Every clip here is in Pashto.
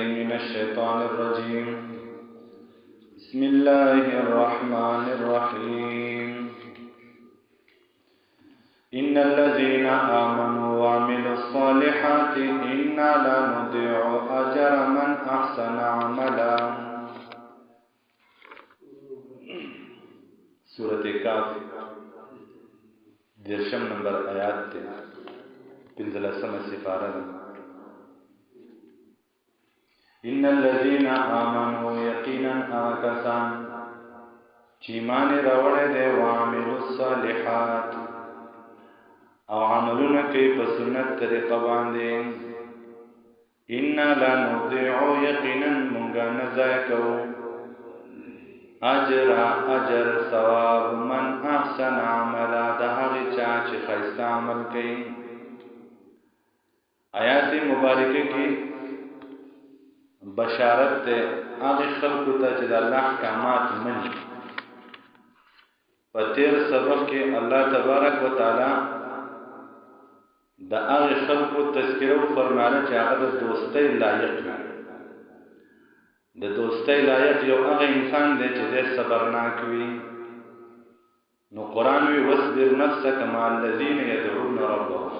من الشيطان الرجيم. بسم الله الرحمن الرحيم. إن الذين آمنوا وعملوا الصالحات إنا لا نضيع أجر من أحسن عملا. سورة کاف 10 نمبر آیات تے 15 سپارہ. ان الذين آمنوا یقینا آکسان چیمان راوڑے دے وعملوا الصالحات او عملون کئی پسنت طریقہ باندے انا لا نضيع یقینا منگا نزائکو اجر ثواب من احسن عملا دہاغی چاچ خیستہ عمل کئی. آیات مبارکہ کی بشارت تے آغی خلقو تا چید اللہ احکامات منی. پتیر سبق کے اللہ تبارک و تعالی دا آغی خلقو تذکرو فرمانا چاہتا دا دوستی لائق میں. دا دوستی لائق یو آغی انسان دے چیزے صبرناک وی. نو قرآن وی وَاصْبِرْ نَفْسَكَ مَعَ الَّذِينَ يَدْعُونَ رَبَّهُمْ.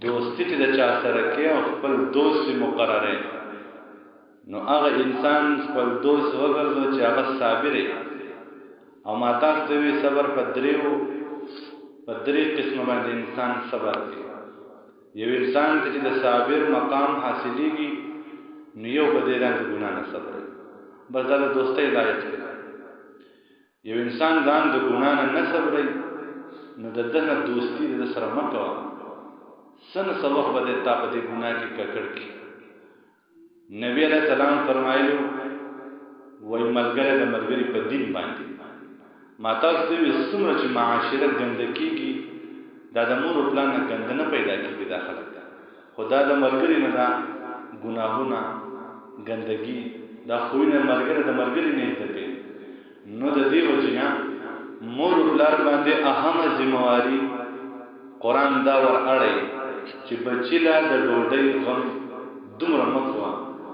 دوستی چی دا چاہ سرکے او خپل دوست مقرر ہے. نو آغا انسان خپل دوست وگرزو چی آغا صابر ہے. او ماتاس دوی صبر پدری قسم باندې انسان صبر کی. یو انسان چې د صابر مقام حاصلیږي نو یو بدیران د ګناه نه صبر بس دا دوستۍ لایق دی. یو انسان ځان د ګناه نه صبر نو د دغه دوستی د سره مکو سن سبق بده تا په دې ګناه کې ککړ کی. نبی علیہ السلام فرمایلو وای ملګری د ملګری په دین باندې ما تاسو ته وسمره چې معاشره ګندکیږي دا د مور پلان نه ګندنه پیدا کیږي داخله خدا د ملګری نه دا ګناهونه ګندګي دا خوینه ملګری د ملګری نه دی. نو د دې وجنا مور پلان باندې اهمه ذمہواری قران دا ور اړي چې بچیلا د ډوډۍ غم دومره مکوا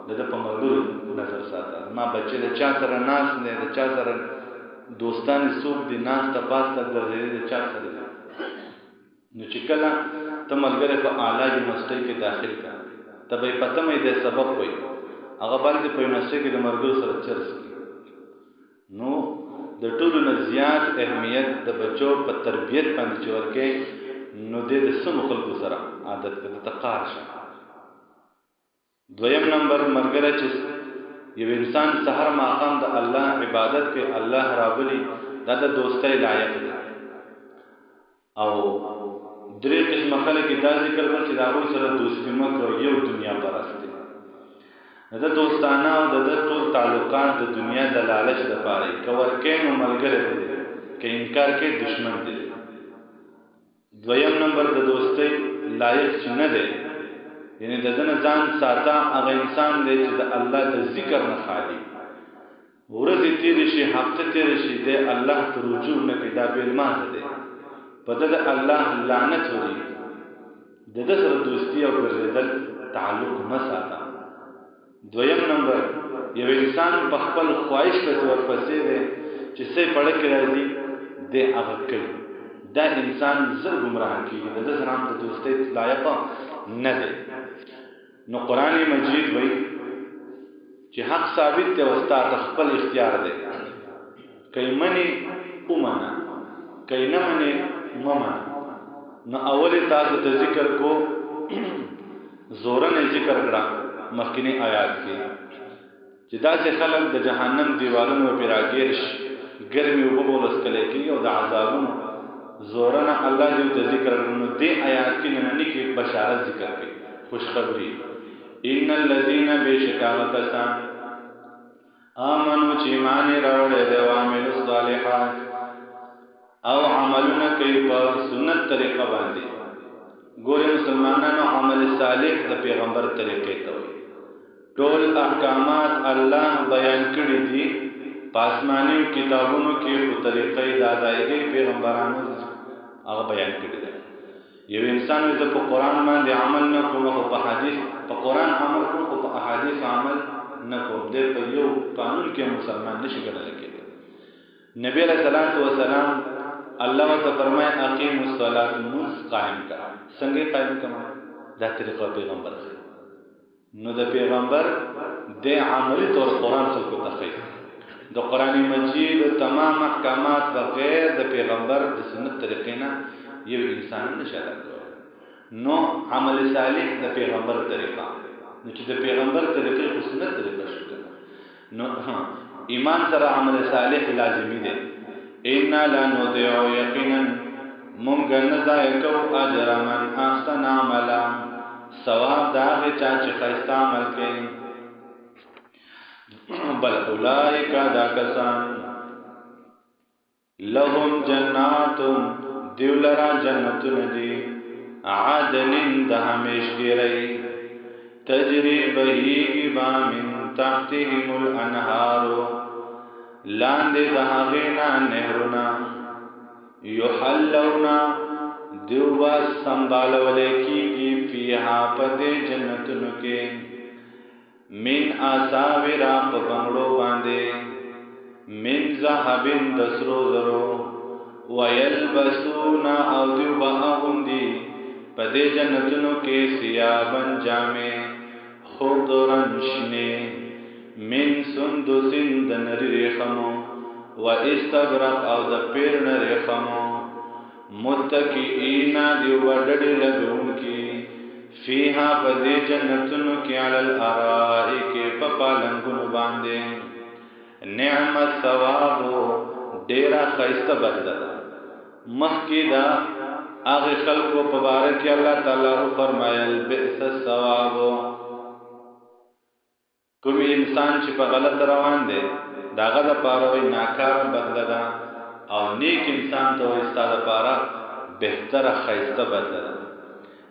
د په ملګرو نظر ساته. ما بچی د چا سره ناس نه د چا سره دوستان سوق دی ناس ته پاس ته درځي د چا سره. نو چې کله ته ملګری په اعلی مستی کې داخل کا ته به پته مې د سبب وي هغه باندې په مستی کې د ملګرو سره چرس کی. نو د ټولو نه زیات اهمیت د بچو په تربیت باندې چورکه نو د سمو خلکو سره عادت کړه تقار شه. دویم نمبر ملګری چې یو انسان سحر ماقام د الله عبادت کې الله رابلی دا د دوستۍ لایق دی. او درې قسم خلک دا ذکر کړل چې دا غوي سره دوستی مکو یو دنیا پرست دی. دا دوستانه او د ټول تعلقات د دنیا د لالچ د پاره کور کې نو ملګری دی کې انکار کې دشمن دی. دویم نمبر د دوستۍ لایق چې نه دی یعنی د دنه ځان ساته هغه انسان دی چې د الله د ذکر نه خالی ورځې تیرې شي هفته تیرې شي د الله ته رجوع نه کوي دا بېلمانځه دی په د الله لعنت وري د د سره دوستی او ګرځېدل تعلق نه ساته. دویم نمبر یو انسان په خپل خواهش پسې ورپسې دی چې څه پړه کې راځي د هغه کوي دا انسان زر ګمراه کیږي د سره هم د دوستۍ لایق نه دی. نو قرآن مجید وی چې حق ثابت ته واستاد خپل اختیار دی. کای منی اومنا کای نه منی مما. نو اول تاسو ته ذکر کو زورن ذکر کړه مخکینی آیات کې چې دا چې خلک د جهنم دیوالونو پر راګیر ګرمي او بولس کله کې او د عذابونو زورن الله دې ته ذکر نو دې آیات کې نه کې بشارت ذکر کړي خوشخبری. ان الذين بشکاوتسان آمنوا چې ایمان راوړل دي او عملوا الصالحات او عملونه کوي په سنت طریقه باندې. ګور مسلمانانو عمل صالح د پیغمبر طریقې ته وي. ټول احکامات الله بیان کړی دي پاسمانی کتابونو کې په طریقې د ادایګۍ پیغمبرانو هغه بیان کړی دي. یو انسان د په قران باندې عمل نه کوي او په حدیث په قران عمل کوي او په احادیث نه کوم دی په یو قانون کې مسلمان نشي ګڼل کېدی. نبی علیہ الصلوۃ والسلام الله ته فرمای اقیم الصلاۃ مز قائم کا څنګه قائم کما دا طریقه پیغمبر نو د پیغمبر د عملی طور قرآن څخه تخیل د قرآن مجید تمام احکامات بغیر د پیغمبر د سنت طریقې نه یو انسان نشي راغلی. نو عمل صالح د پیغمبر طریقه نو چې د پیغمبر طریقې خو سنت طریقه شو نو ایمان سره عمل صالح لازمی دی. ان لا نضيع یقینا مونږ نه ضایع کوو اجر من احسن عملا ثواب دا چا چې خیسته عمل کوي. بل اولئک دا کسان لهم جنات دیولرا جنتون دی عدن د همیشګری تجری بهیږي با من تحتهم الانهار لاندې د هغې نه نهرونه یحلونا دیوبا سنبالولی کیږي فیها په دې جنتونو کې من اساورا په بنګړو باندې من ذهبن د سرو زرو ویلبسون او دیوبا اغوندي په دې جنتونو کې ثيابن جامې خضرن شنې من سندسن د نری ریخمو و استبرق او د پیرن ریخمو متکئین دیوبا ډډې لګونکي فیها په دې جنتونو کې علی الارائک په پالنګونو باندې نعم الثواب ډیره ښایسته بدله ده. مخکې دا هغه خلکو په باره کې الله تعالی فرمایل بئس الثواب کوم انسان چې په غلط روان دی داغه د پاره وي ناکاره بدله ده او نیک انسان ته وي ستاسو لپاره بهتره ښایسته بدله ده.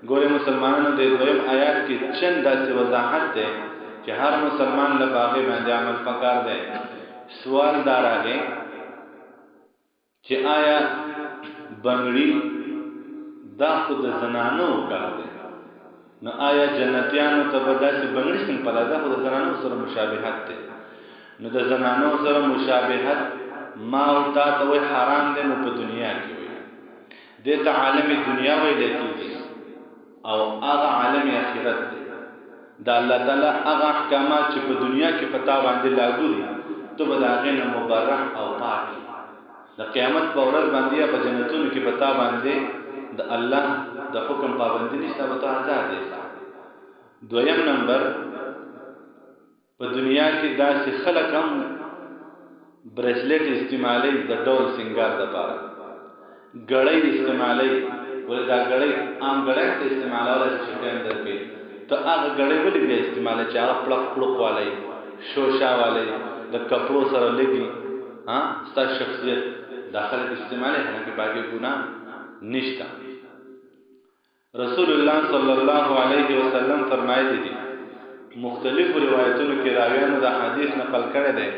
ګوره مسلمانانو د دویم آیات کې چند داسې وضاحت ده چې هر مسلمان له باغې باندې عمل پکار دی. سوال دا راغی چې آیا بنگړي دا خود زنانو کار دی نو آیا جنتیانو ته به داسې بنگړي څنګه پلا دا خود زنانو سره مشابهت دی نو د زنانو سره مشابهت ما او تا ته وي حرام دی نو په دنیا کې وي د ته عالم دنیا وي لکه او هغه عالم آخرت دی دا الله تعالی هغه احکامات چې په دنیا کې پتا باندې لاګو دي تو به دا غنه مبرح او پاک د قیامت په ورځ باندې په جنتونو کې پتا باندې د الله د حکم پابندي نشته به ته آزاد دي. دویم نمبر په دنیا کې داسې خلک هم برسلیټ استعمالي د ډول سنگار د پاره غړې استعمالي ولدا غړې عام غړې ته استعمالول شي څنګه درکې ته هغه غړې ولې به استعمال چې هغه پړق پړق والي شوشا والي د کپړو سره لګي ها ستاسو شخصیت داخله استعمالي هغه کې باقي ګناه نشته. رسول الله صلی الله علیه وسلم فرمایلی دي مختلف روایتونو کې راویانو دا حدیث نقل کړی دی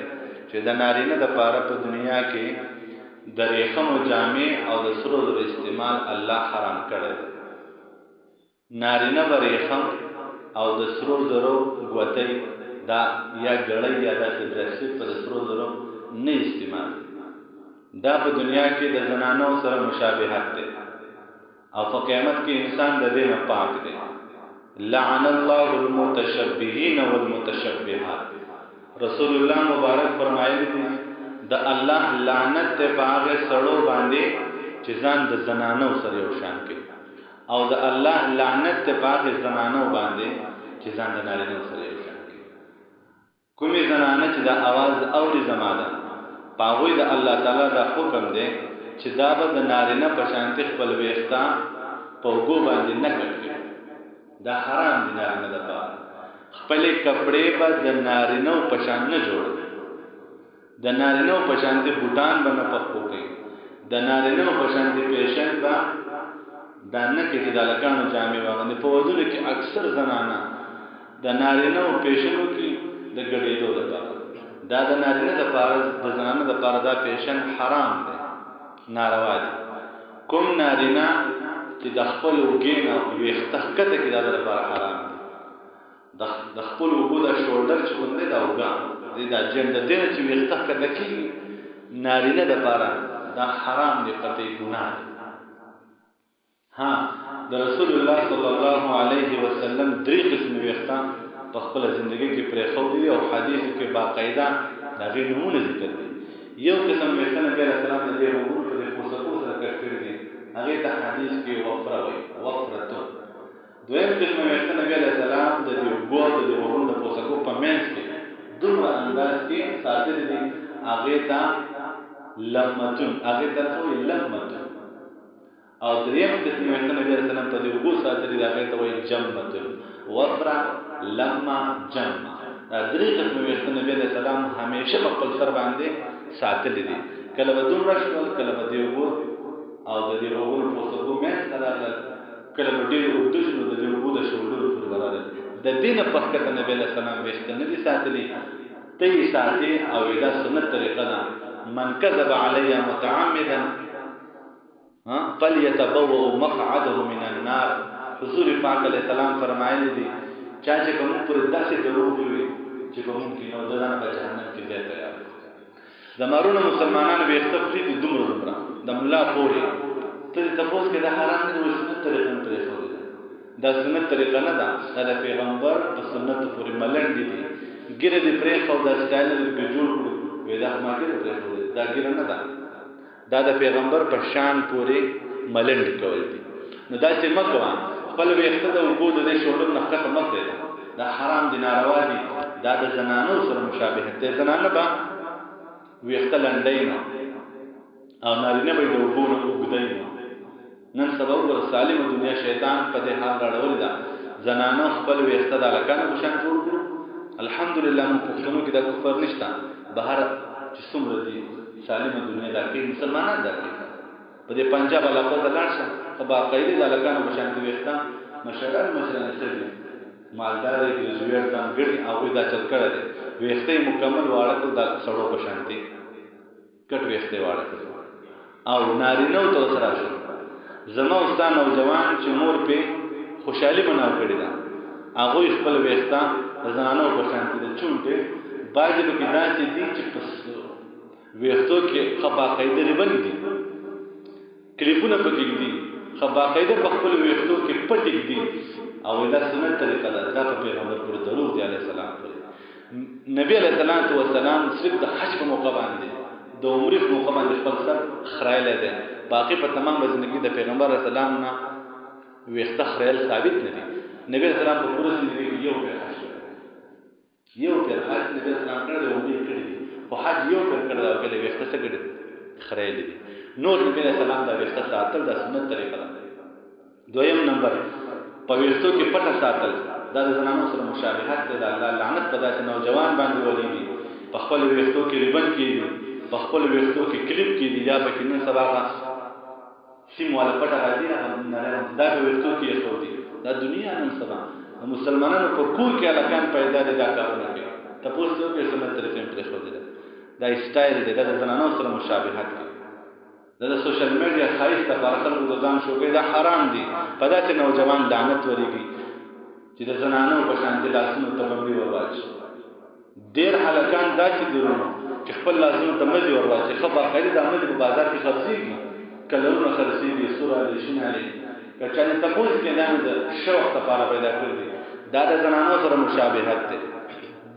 چې د نارینه د پاره په دنیا کې د ریخمو جامې او د سرو زرو استعمال الله حرام کړی دی. نارینه به ریخم او د سرو زرو ګوتې دا یا ګړۍ یا داسې برسلیټ په سرو زرو نه استعمال دا په دنیا کې د زنانو سره مشابهت دی او په قیامت کې انسان د دې نه پاک دی. لعن الله المتشبهین والمتشبهات رسول الله مبارک فرمایلی دي د الله لعنت ته باغ سړو باندې چې ځان د زنانو سره یو شان کوي او د الله لعنت ته باغ زنانو باندې چې ځان د نارینه سره یو شان کوي. کومې زنانه چې د आवाज اوري زماده پاوی د الله تعالی دا حکم دی چې دا به د نارینه په شانتي خپل ویښتا په وګو باندې نه کوي دا حرام دي. نارینه د پاره خپل کپڑے به د نارینه په شان نه جوړ د نارینه په شانتي بوتان باندې پخو کوي د نارینه په شانتي پیشن با دا نه کې د لکانو جامې باندې په ودونه کې اکثر زنانه د نارینه پیشنو کې د ګډېدو لپاره دا د نارینه د پاره د زنانه د پاره دا پیشن حرام دی ناروا دي. کوم نارینه چې د خپل وګینه ویختخته کې دا لپاره حرام دي د خپل وګو د شولډر چې کوم دی دا وګا دا جند د دې چې ویښته کړه کی نارینه د پاره دا حرام دی قطعی ګناه. ها د رسول الله صلی الله علیه وسلم درې قسم ویښته په خپل ژوندۍ کې پرې خو دي او حدیث کې باقاعده دا غي نمونه ذکر دي. یو قسم ویښته نبی رسول الله د دې وګړو په پوسکو سره کړی دي هغه ته حدیث کې وفره وي وفرته. دویم قسم ویښته نبی رسول الله د دې وګړو د پوسکو په منځ کې دومره انداز کې ساتل دي هغه ته لمتون هغه ته وایي لمتون. او دریم قسم ویښته نبی رسول الله په دې وګړو ساتل دي هغه ته وایي جمتون وفره لما جمع. دا درې قسم ویښته نبی رسول الله همیشه په خپل سر باندې ساتل دي. کله به دومره شول کله به دې وګړو او د دې وګړو پوسکو منځ سره کله به ډېر اوږده شول د دې وګړو د شولډرو پر برابر د دې نه پخکته نبی رسول الله ویښته نه دي ساتلي ته یې ساتي او دا سنت طریقه ده. من كذب علي متعمدا فليتبوأ مقعده من النار. حضور پاک علیہ السلام فرمایلی دي چا چې کوم پر داسې دروغ وي چې کوم کې نو دغه په جهنم کې ځای تیار. زمارونه مسلمانانو به اختفری دي دومره د مولا پورې ته تاسو کې د حرام د سنت طریقه نه پرې خوري. دا سنت طریقه نه ده د پیغمبر په سنت پورې ملنډ دي ګیره دې پرې خو دا سټایل دې جوړ کړو وې دا ما ګیره پرې خوري دا ګیره نه ده. دا د پیغمبر په شان پورې ملنډ کول دي. نو دا چې مکوه خپل ویښته د وګړو د شولډر نه ښکته مخ دی دا حرام دي ناروا دي. دا د زنانو سره مشابهت دی. زنانه به ویښته لنډی نه او نارینه به د وګړو نه اوږدی نه. نن سبا وګوره سالمه دنیا شیطان په دې حال راړولې ده زنانه خپل ویښته د هلکانو په شان جوړ کړو. الحمدلله موږ پښتنو کې دا کفر نشته. بهر چې څومره دي سالمه دنیا دا کوي مسلمانان دا کوي. په دې پنجاب علاقه ته لاړ شه په باقاعده د هلکانو په شان ویښته مشران سوي مالدارې ګریجویټ ځانګړي هغوی دا چل کړی دی ویښته یې مکمل واړه کړو دا سړو په شان دي کټ ویښته یې واړه کړو او نارینهو ته ورسره شو. زما ستا نوجوان چې مور پې خوشحالي بناو کړې ده هغوی خپل ویښته د زنانو په شان دي. د چونټې بعضې پکې داسې دي چې په ویښتو کې ښه باقاعده ریبن دي کلیپونه پکې دي ښه باقاعده په خپل ویښتو کې پټې دي او دا سنت طریقه ده. دا په پیغمبر پورې دروغ دی علیه السلام پورې. نبی علیه السلام صرف د حج په موقع باندې د عمرې په موقع باندې خپل سر خرایلی دی. باقي په تمام زندګي د پیغمبر علیه السلام نه ویښته خریل ثابت نه دي. نبی علیه السلام په پوره زندګي کې یو پیر حج یو پیر حج نبی علیه السلام کړی دی عمرې کړی دي خو حج یو پیر کړی دی او کله ویښته څه کړي خریلی دي. نور نبی علیه السلام دا ویښته ساتل دا سنت طریقه ده. دویم نمبر په ویښتو کې پټه ساتل دا د زنانو سره مشابهت دی. د الله لعنت په داسې نوجوان باندې ولیږي په خپل ویښتو کې ریبن کېږي په خپل ویښتو کې کلیپ کېږي یا پکې نن سبا سیم والا پټه راځي دا په ویښتو کې ایښودي. دا دنیا نن سبا د مسلمانانو په کور کې هلکان پیدا دي دا کارونه کوي. تپوس ته وکړئ سنت طریقې پرېښودې ده. دا سټایل دی دا د زنانو سره مشابهت کوي. دا د سوشل میډیا ښایست لپاره خلکو د ځان شوګۍ دا حرام دي. په داسې نوجوان لعنت ورېږي چې د زنانو په شان دي لاسونو ته بمبې ورواچي. ډېر هلکان داسې دي چې خپل لاسونو ته مزي ورواچي. ښه باقاعده دا مزي په بازار کې خرڅېږي کلرونه خرڅېږي سور علي شین علي که چا دې تپوس کې دا د شوق لپاره پیدا کړي دي. دا د زنانو سره مشابهت دی.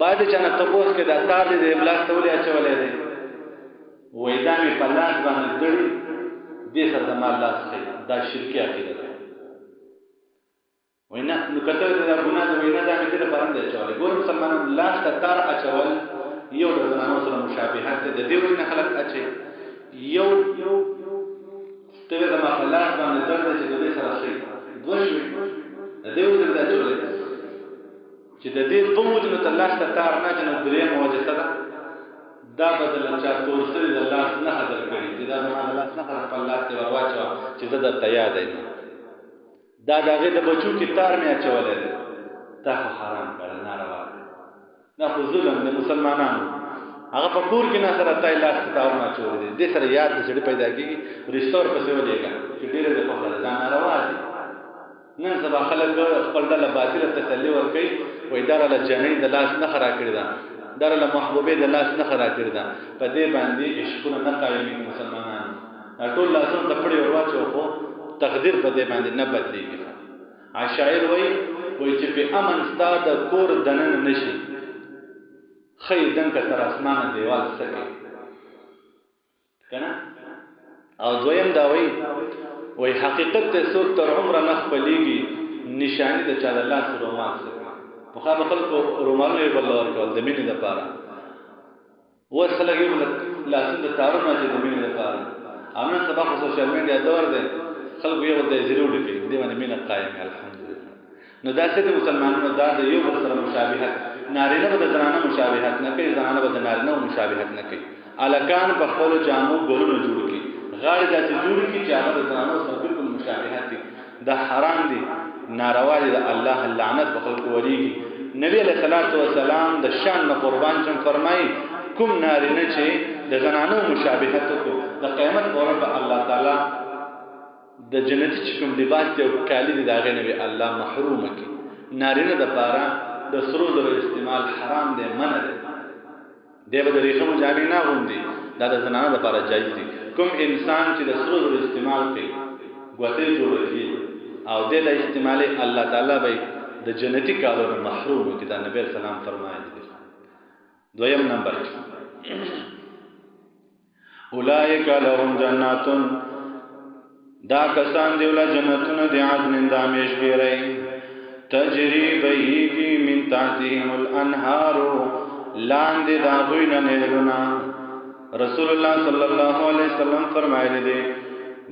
بعد چا نه تپوس کې دا تار دې د ابلاس ته ولې اچولی دی وایي دا مې په لاس باندې دړي دې سره زما لاس ښیي. دا شرکي عقیده ده. وایي نه نو که ته دا ګناه ده وایي نه دا مې دې لپاره نه دی اچولی. ګوره مسلمانان لاس ته تار اچول یو د زنانو سره مشابهت دی. د دې وجې نه خلک اچوي یو ته وایي زما په لاس باندې دړ دی چې د دې سره ښیي دوه شوي د دې وجې نه دی اچولی چې د دې دوه وجو ته لاس ته تار نه چې نو درېیمه وجه څه ده دا بدل چا تورسري د لاس نه حاضر کړي چې دا زما د لاس نه خپل لاس ته ورواچوه چې زه درته یاد یم. دا د هغې د بچو کې تار مې اچولی دی. دا خو حرام کړی ناروا دی. دا خو ظلم دی مسلمانانو. هغه په کور کې نه سره تای لاس ته تارونه اچولی دی. دې سره یاد د سړي پیدا کېږي رشته ورپسې ولېږه چې ډېره دې خوښه ده. دا ناروا دي. نن سبا خلک خپل ډله باطله تسلي ورکوي وای دراله جنې د لاس نه خرا کړی دا دراله محبوبې د لاس نه خرا کړی دا په دې باندې عشقونه نه قایمي مسلمانان ټول لاسونه د پړې ورواچو خو تقدیر په دې باندې نه بدلېږي عشاعر وای چې په امن ستاد کور دنن نشي خې دنګ تر اسمانه دیوال سکه کنه او دویم دا وای حقیقت ته څوک تر عمره نه خپلېږي نشانی د چا د لاس رومال سکه مخابه خلکو رومالونه بل ورکول د مینې لپاره وسله یو لاسونه د تارونه چې د مینې لپاره امن سبق سوشل میډیا دور دی خلکو یو د ضرور کوي دې باندې مینه قائم الحمدلله نو دا څه مسلمانانو دا د یو بل سره مشابهت نارینه به د زنانه مشابهت نه کوي زنانه به د نارینه مشابهت نه کوي الکان په خپل جامو ګلونو جوړ کی غاړه داسې جوړ کی چې هغه د زنانه سره بالکل مشابهت دي دا حرام دي ناروا دي الله لعنت په خلکو وريږي نبی علیہ الصلوۃ والسلام د شان نه قربان شم فرمایي کوم نارینه چې د زنانو مشابهت کو د قیامت پر الله تعالی د جنت چې کوم لباس ته کالی دي داغه نبی الله محروم کی نارینه د پاره د سرو د استعمال حرام دی منع دی دیو د ریخم جامې نه غوندي دا د زنانه د پاره جایز دي کوم انسان چې د سرو د استعمال کوي غوته جوړي او د استعمال الله تعالی به د جنتی کالو محروم کی دا نبی سلام فرمایي دویم نمبر اولئک لهم جنات دا کسان دیولا جنتونه دی عدن دامیش گیرئی تجری بیگی من تحتهم الانهار لاند دا غوینا نیلونا رسول الله صلی الله علیه وسلم فرمایلی دی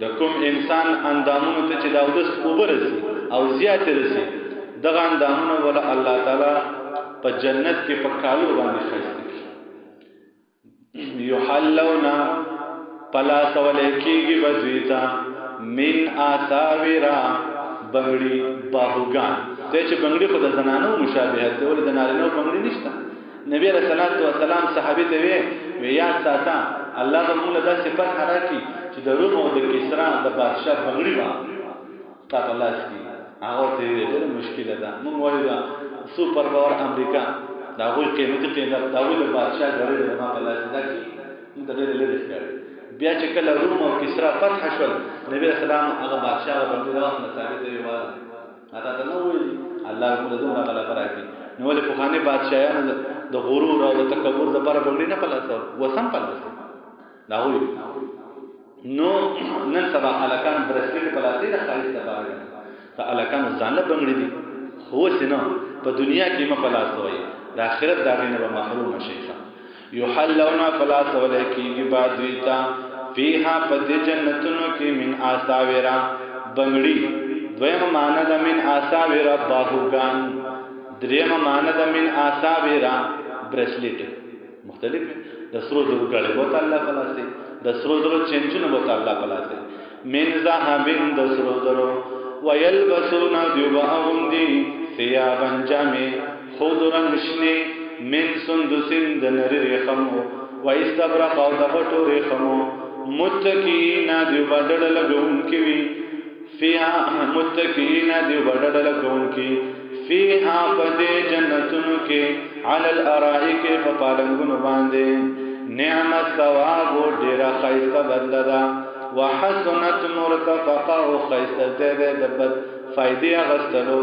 د کوم انسان اندامونو ته چې دا ودس اوبرسي او زیات رسي دغه اندامونو ولا الله تعالی په جنت کې په کالو باندې خسته یحلونا پلا سولیکیږي بزویتا من آساورا بنگړي باهوګان ته چې بنگړي په د زنانو مشابهت ته ول د نارینو بنگړي نشته نبی رسول الله والسلام صحابي ته وی یا ساته الله به موږ له صفات حراکي چې د روم او د کسرا د بادشاہ بنگړي وا تاسو لاس کی هغه ته ډېر مشکله ده موږ وایو دا سوپر پاور امریکا دا غوي قیمتي قیمت دا غوي د بادشاہ غړي د ما په لاس ده کی موږ ډېر لري ښکاري بیا چې کله روم او کسرا فتح شول نبی رسول الله هغه بادشاہ باندې راوخت ثابت دی وایي اته ته نو ویل الله موږ دغه غلبه راکړي نو له پخوانی بادشاہانو د غرور او د تکبر د لپاره بغړي نه پلاسو وسم پلاسو دا وایي نو نن سبا الکان برسټ پلاسي د خالص لپاره ته الکان ځان له بغړي دي خو سينو په دنیا کې ما پلاسو وي د آخرت دغه نه محروم شيخه یحلون فلا سولیکی بعد ویتا فیها پد جنتونو کی من آساورا بنگڑی دویم معنی دا من آساورا باہوگان دریم معنی دا من آساورا برسلیٹ مختلف ہے دسرو درو گڑے بہت اللہ پلاسے دسرو درو چنچن بہت اللہ پلاسے من زہبن دسرو درو ویلبسون دیوبا اغندی ثیابا جامع خودرا مشنی من سندسین د نری ریخمو و استبرق او د غټو ریخمو متکینا دیو بدل لګون کی فیها متکینا دیو بدل لګون کی فیها پد جنتونو کې علی الارائک فپالنګونو باندې نعمت ثواب ډیر خیسته بدلدا وحسنت مرتفقه او خیسته ده د بد فائدې غستلو